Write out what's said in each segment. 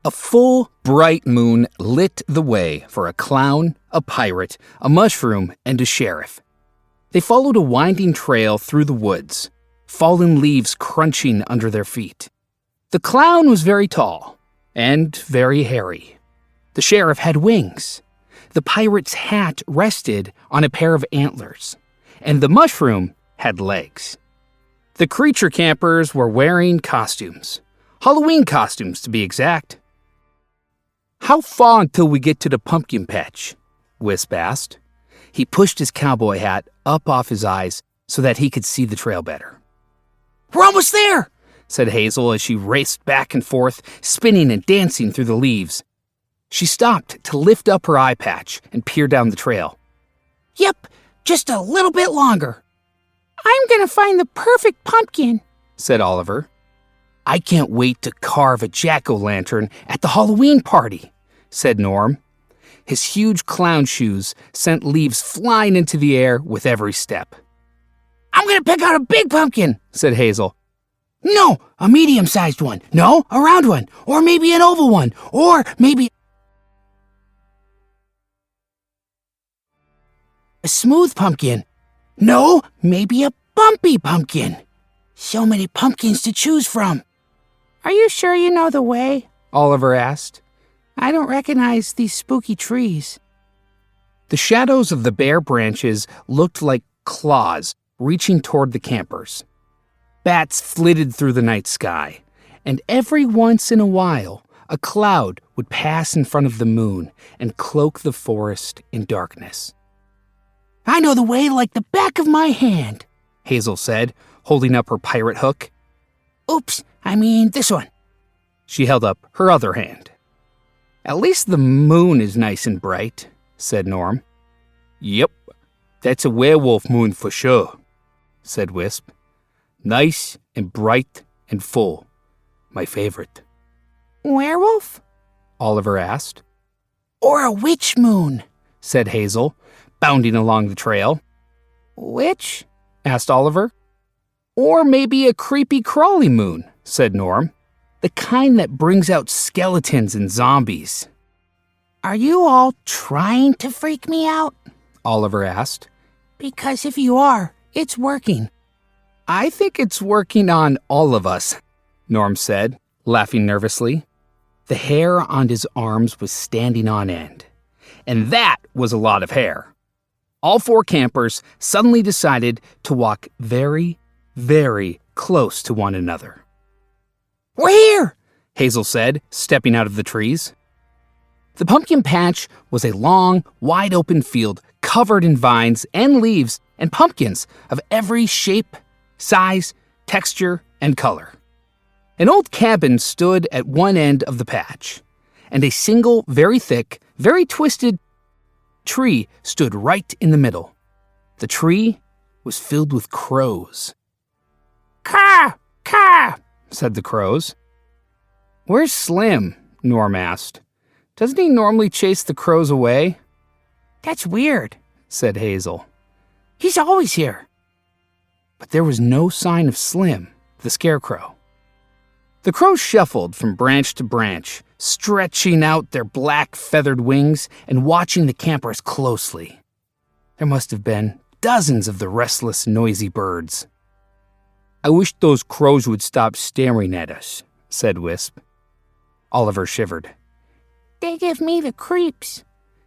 A full, bright moon lit the way for a clown, a pirate, a mushroom, and a sheriff. They followed a winding trail through the woods, fallen leaves crunching under their feet. The clown was very tall and very hairy. The sheriff had wings. The pirate's hat rested on a pair of antlers, and the mushroom had legs. The creature campers were wearing costumes. Halloween costumes, to be exact. "How far until we get to the pumpkin patch?" Wisp asked. He pushed his cowboy hat up off his eyes so that he could see the trail better. "We're almost there," said Hazel as she raced back and forth, spinning and dancing through the leaves. She stopped to lift up her eye patch and peer down the trail. "Yep, just a little bit longer." "I'm gonna find the perfect pumpkin," said Oliver. "I can't wait to carve a jack-o'-lantern at the Halloween party," said Norm. His huge clown shoes sent leaves flying into the air with every step. "I'm gonna pick out a big pumpkin," said Hazel. "No, a medium-sized one. No, a round one. Or maybe an oval one. Or maybe a smooth pumpkin. No, maybe a bumpy pumpkin. So many pumpkins to choose from." "Are you sure you know the way?" Oliver asked. "I don't recognize these spooky trees." The shadows of the bare branches looked like claws reaching toward the campers. Bats flitted through the night sky, and every once in a while, a cloud would pass in front of the moon and cloak the forest in darkness. "I know the way like the back of my hand," Hazel said, holding up her pirate hook. "Oops, I mean this one." She held up her other hand. "At least the moon is nice and bright," said Norm. "Yep, that's a werewolf moon for sure," said Wisp. "Nice and bright and full. My favorite." "Werewolf?" Oliver asked. "Or a witch moon," said Hazel, bounding along the trail. "Witch?" asked Oliver. "Or maybe a creepy crawly moon," said Norm. "The kind that brings out skeletons and zombies." "Are you all trying to freak me out?" Oliver asked. "Because if you are, it's working." "I think it's working on all of us," Norm said, laughing nervously. The hair on his arms was standing on end. And that was a lot of hair. All four campers suddenly decided to walk very, very close to one another. "We're here," Hazel said, stepping out of the trees. The pumpkin patch was a long, wide-open field covered in vines and leaves and pumpkins of every shape, size, texture, and color. An old cabin stood at one end of the patch, and a single, very thick, very twisted tree stood right in the middle. The tree was filled with crows. "Caw! Caw!" said the crows. "Where's Slim?" Norm asked. "Doesn't he normally chase the crows away?" "That's weird," said Hazel. "He's always here." But there was no sign of Slim, the scarecrow. The crows shuffled from branch to branch, stretching out their black feathered wings and watching the campers closely. There must have been dozens of the restless, noisy birds. "I wish those crows would stop staring at us," said Wisp. Oliver shivered. "They give me the creeps.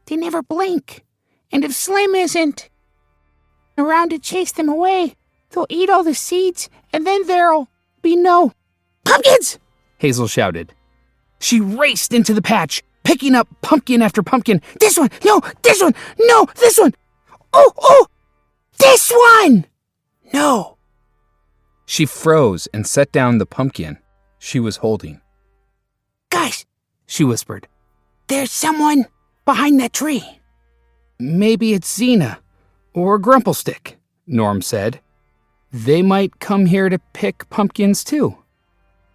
They never blink. And if Slim isn't around to chase them away, they'll eat all the seeds, and then there'll be no pumpkins!" Hazel shouted. She raced into the patch, picking up pumpkin after pumpkin. "This one! No, this one! No, this one! Oh, this one! No!" She froze and set down the pumpkin she was holding. "Guys," she whispered, "there's someone behind that tree." "Maybe it's Xena or Grumplestick," Norm said. "They might come here to pick pumpkins too."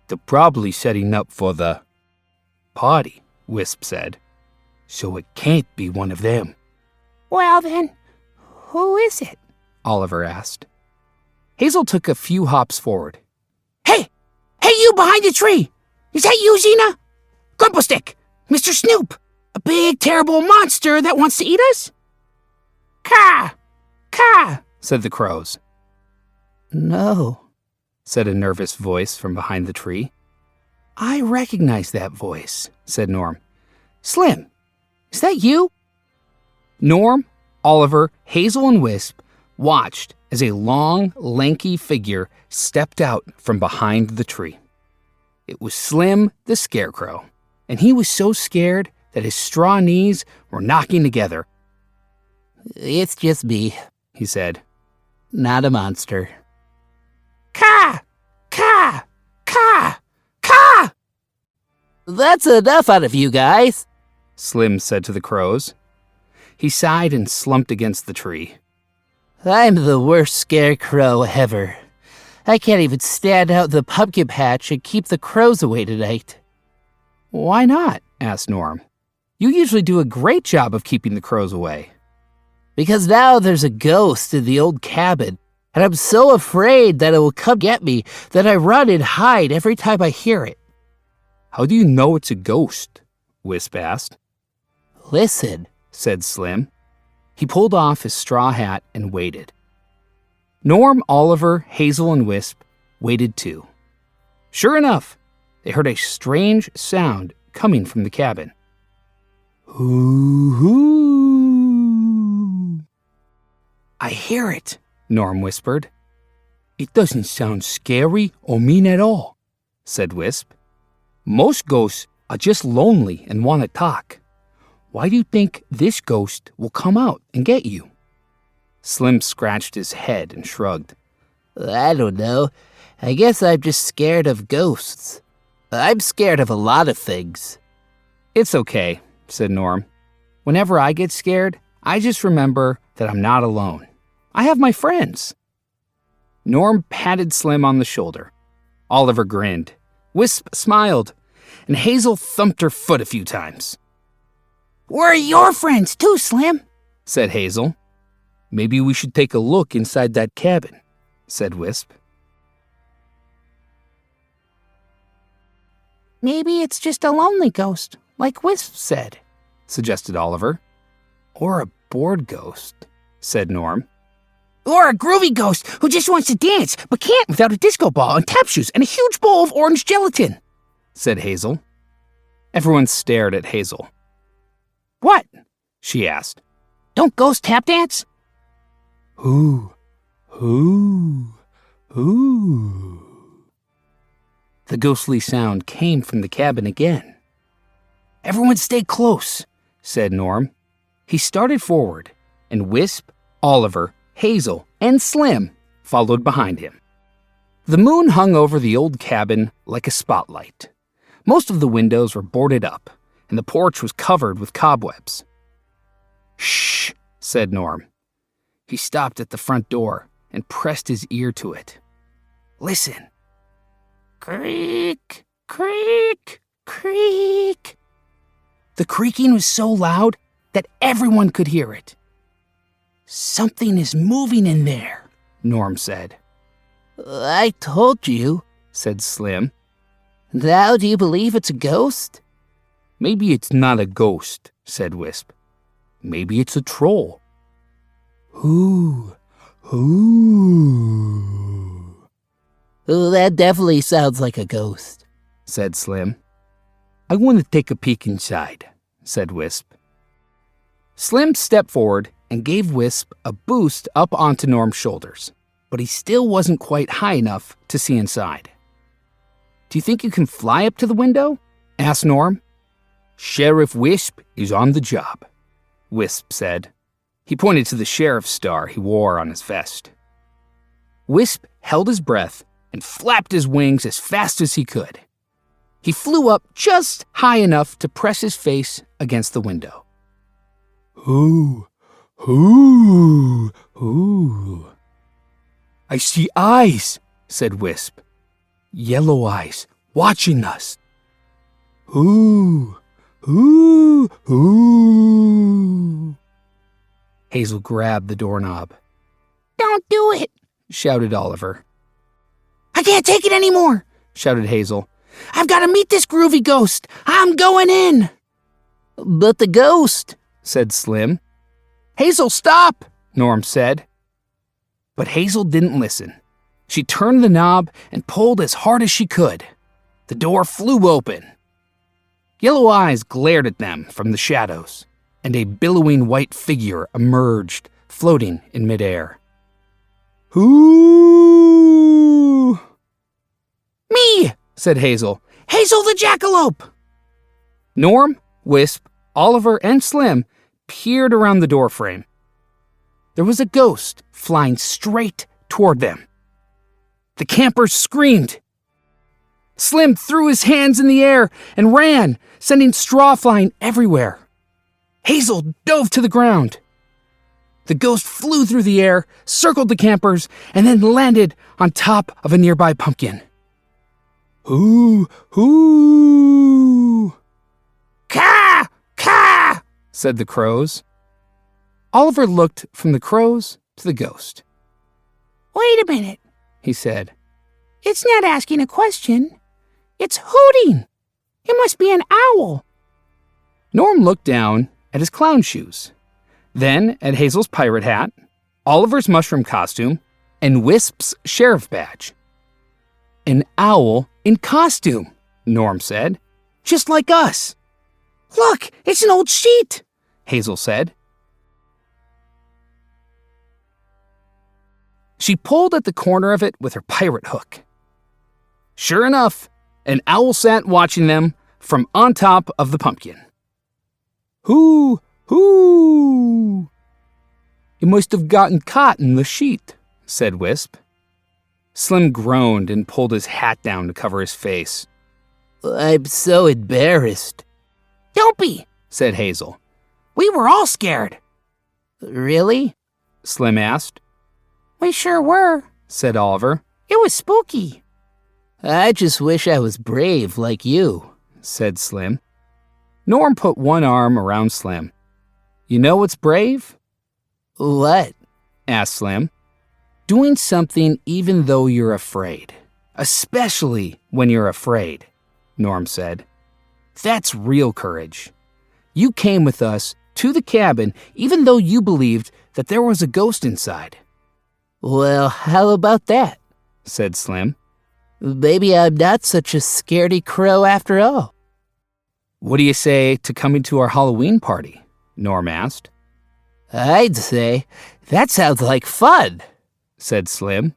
"They're probably setting up for the party," Wisp said. "So it can't be one of them." "Well then, who is it?" Oliver asked. Hazel took a few hops forward. Hey, you behind the tree! Is that you, Xena?" Grumplestick! Mr. Snoop! A big, terrible monster that wants to eat us? Caw! Caw! said the crows. No, said a nervous voice from behind the tree. I recognize that voice, said Norm. Slim, is that you? Norm, Oliver, Hazel, and Wisp watched as a long, lanky figure stepped out from behind the tree. It was Slim the Scarecrow, and he was so scared that his straw knees were knocking together. It's just me, he said. Not a monster. Caw! Caw! Caw! Caw! That's enough out of you guys, Slim said to the crows. He sighed and slumped against the tree. I'm the worst scarecrow ever. I can't even stand out in the pumpkin patch and keep the crows away tonight. Why not? Asked Norm. You usually do a great job of keeping the crows away. Because now there's a ghost in the old cabin, and I'm so afraid that it will come get me that I run and hide every time I hear it. How do you know it's a ghost? Wisp asked. Listen, said Slim. He pulled off his straw hat and waited. Norm, Oliver, Hazel, and Wisp waited too. Sure enough, they heard a strange sound coming from the cabin. Hoo-hoo! I hear it, Norm whispered. It doesn't sound scary or mean at all, said Wisp. Most ghosts are just lonely and want to talk. Why do you think this ghost will come out and get you? Slim scratched his head and shrugged. I don't know. I guess I'm just scared of ghosts. I'm scared of a lot of things. It's okay, said Norm. Whenever I get scared, I just remember that I'm not alone. I have my friends. Norm patted Slim on the shoulder. Oliver grinned. Wisp smiled, and Hazel thumped her foot a few times. We're your friends too, Slim, said Hazel. Maybe we should take a look inside that cabin, said Wisp. Maybe it's just a lonely ghost, like Wisp said, suggested Oliver. Or a bored ghost, said Norm. Or a groovy ghost who just wants to dance, but can't without a disco ball and tap shoes and a huge bowl of orange gelatin, said Hazel. Everyone stared at Hazel. What? She asked. Don't ghosts tap dance? Who? The ghostly sound came from the cabin again. Everyone stay close, said Norm. He started forward, and Wisp, Oliver, Hazel, and Slim followed behind him. The moon hung over the old cabin like a spotlight. Most of the windows were boarded up, and the porch was covered with cobwebs. Shh, said Norm. He stopped at the front door and pressed his ear to it. Listen. Creak, creak, creak. The creaking was so loud that everyone could hear it. Something is moving in there, Norm said. I told you, said Slim. Now do you believe it's a ghost? Maybe it's not a ghost, said Wisp. Maybe it's a troll. Who? Oh, that definitely sounds like a ghost, said Slim. I want to take a peek inside, said Wisp. Slim stepped forward and gave Wisp a boost up onto Norm's shoulders, but he still wasn't quite high enough to see inside. Do you think you can fly up to the window? Asked Norm. Sheriff Wisp is on the job, Wisp said. He pointed to the sheriff's star he wore on his vest. Wisp held his breath and flapped his wings as fast as he could. He flew up just high enough to press his face against the window. Who? I see eyes, said Wisp. Yellow eyes, watching us. Who? Hazel grabbed the doorknob. Don't do it, shouted Oliver. I can't take it anymore, Shouted Hazel. I've got to meet this groovy ghost. I'm going in. But the ghost, said Slim. Hazel, stop, Norm said. But Hazel didn't listen. She turned the knob and pulled as hard as she could. The door flew open. Yellow eyes glared at them from the shadows, and a billowing white figure emerged, floating in midair. Who? Me, said Hazel. Hazel the jackalope. Norm, Wisp, Oliver, and Slim peered around the doorframe. There was a ghost flying straight toward them. The campers screamed. Slim threw his hands in the air and ran, sending straw flying everywhere. Hazel dove to the ground. The ghost flew through the air, circled the campers, and then landed on top of a nearby pumpkin. Hoo, hoo! Caw, caw, said the crows. Oliver looked from the crows to the ghost. Wait a minute, he said. It's not asking a question. It's hooting. It must be an owl. Norm looked down at his clown shoes, then at Hazel's pirate hat, Oliver's mushroom costume, and Wisp's sheriff badge. An owl in costume, Norm said. Just like us. Look, it's an old sheet, Hazel said. She pulled at the corner of it with her pirate hook. Sure enough, an owl sat watching them from on top of the pumpkin. Hoo, hoo! You must have gotten caught in the sheet, said Wisp. Slim groaned and pulled his hat down to cover his face. I'm so embarrassed. Don't be, said Hazel. We were all scared. Really? Slim asked. We sure were, said Oliver. It was spooky. I just wish I was brave like you, said Slim. Norm put one arm around Slim. You know what's brave? What? Asked Slim. Doing something even though you're afraid. Especially when you're afraid, Norm said. That's real courage. You came with us to the cabin even though you believed that there was a ghost inside. Well, how about that? Said Slim. Maybe I'm not such a scaredy crow after all. What do you say to coming to our Halloween party? Norm asked. I'd say, that sounds like fun, said Slim.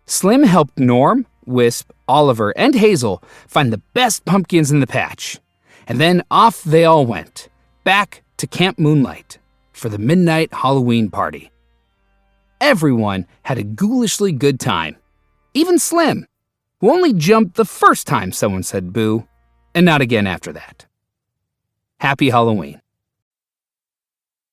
Slim helped Norm, Wisp, Oliver, and Hazel find the best pumpkins in the patch. And then off they all went, back to Camp Moonlight for the midnight Halloween party. Everyone had a ghoulishly good time. Even Slim, who only jumped the first time someone said boo, and not again after that. Happy Halloween.